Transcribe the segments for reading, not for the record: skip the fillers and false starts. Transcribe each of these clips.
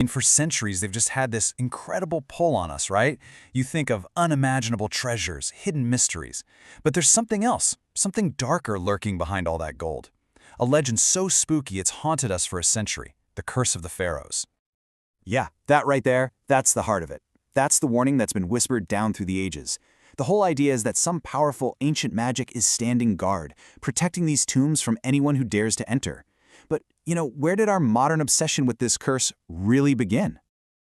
And for centuries, they've just had this incredible pull on us, right? You think of unimaginable treasures, hidden mysteries. But there's something else, something darker lurking behind all that gold. A legend so spooky it's haunted us for a century, the curse of the Pharaohs. Yeah, that right there, that's the heart of it. That's the warning that's been whispered down through the ages. The whole idea is that some powerful ancient magic is standing guard, protecting these tombs from anyone who dares to enter. But, where did our modern obsession with this curse really begin?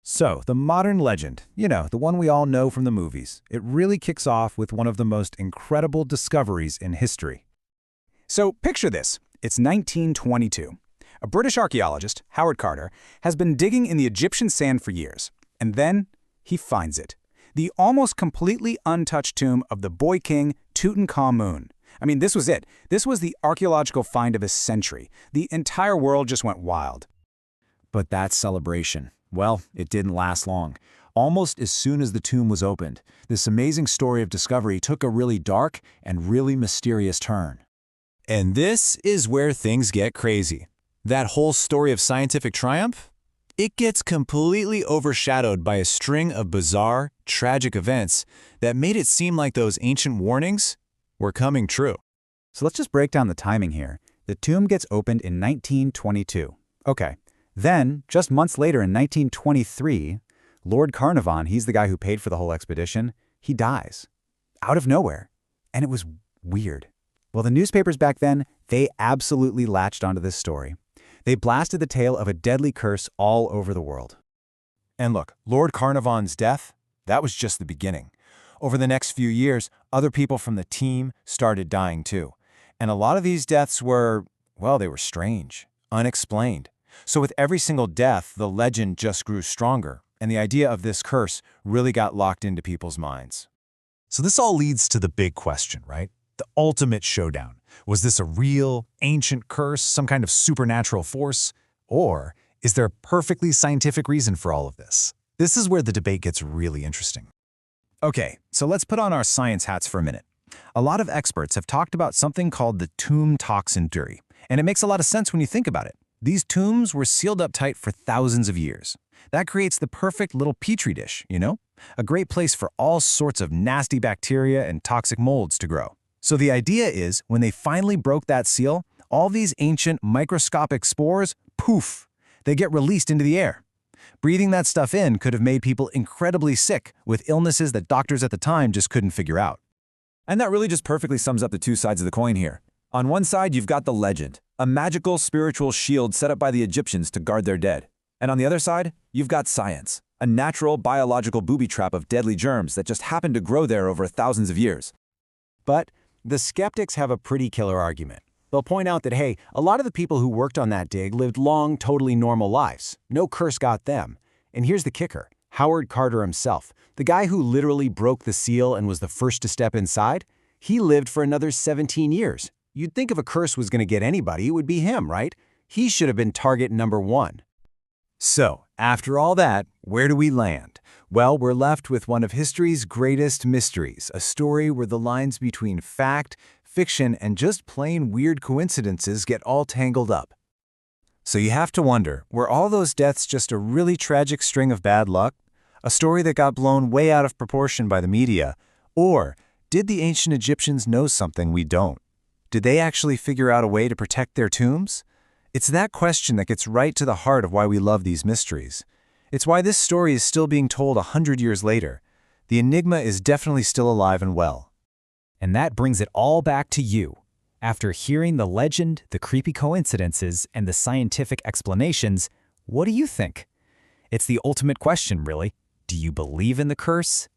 So, the modern legend, the one we all know from the movies, it really kicks off with one of the most incredible discoveries in history. So, picture this. It's 1922. A British archaeologist, Howard Carter, has been digging in the Egyptian sand for years. And then he finds it. The almost completely untouched tomb of the boy king Tutankhamun. I mean, this was it. This was the archaeological find of a century. The entire world just went wild. But that celebration, well, it didn't last long. Almost as soon as the tomb was opened, this amazing story of discovery took a really dark and really mysterious turn. And this is where things get crazy. That whole story of scientific triumph? It gets completely overshadowed by a string of bizarre, tragic events that made it seem like those ancient warnings were coming true. So let's just break down the timing here. The tomb gets opened in 1922. Okay. Then, just months later in 1923, Lord Carnarvon, he's the guy who paid for the whole expedition, he dies. Out of nowhere. And it was weird. Well, the newspapers back then, they absolutely latched onto this story. They blasted the tale of a deadly curse all over the world. And look, Lord Carnarvon's death, that was just the beginning. Over the next few years, other people from the team started dying too. And a lot of these deaths were, well, they were strange, unexplained. So with every single death, the legend just grew stronger, and the idea of this curse really got locked into people's minds. So this all leads to the big question, right? The ultimate showdown. Was this a real, ancient curse, some kind of supernatural force? Or is there a perfectly scientific reason for all of this? This is where the debate gets really interesting. Okay, so let's put on our science hats for a minute. A lot of experts have talked about something called the tomb toxin theory, and it makes a lot of sense when you think about it. These tombs were sealed up tight for thousands of years. That creates the perfect little petri dish, A great place for all sorts of nasty bacteria and toxic molds to grow. So the idea is, when they finally broke that seal, all these ancient microscopic spores, poof, they get released into the air. Breathing that stuff in could have made people incredibly sick with illnesses that doctors at the time just couldn't figure out. And that really just perfectly sums up the two sides of the coin here. On one side, you've got the legend, a magical spiritual shield set up by the Egyptians to guard their dead. And on the other side, you've got science, a natural biological booby trap of deadly germs that just happened to grow there over thousands of years. But the skeptics have a pretty killer argument. They'll point out that, hey, a lot of the people who worked on that dig lived long, totally normal lives. No curse got them. And here's the kicker. Howard Carter himself, the guy who literally broke the seal and was the first to step inside, he lived for another 17 years. You'd think if a curse was going to get anybody, it would be him, right? He should have been target number one. So, after all that, where do we land? Well, we're left with one of history's greatest mysteries, a story where the lines between fact, fiction, and just plain weird coincidences get all tangled up. So you have to wonder, were all those deaths just a really tragic string of bad luck? A story that got blown way out of proportion by the media? Or did the ancient Egyptians know something we don't? Did they actually figure out a way to protect their tombs? It's that question that gets right to the heart of why we love these mysteries. It's why this story is still being told 100 years later. The enigma is definitely still alive and well. And that brings it all back to you. After hearing the legend, the creepy coincidences, and the scientific explanations, what do you think? It's the ultimate question, really. Do you believe in the curse?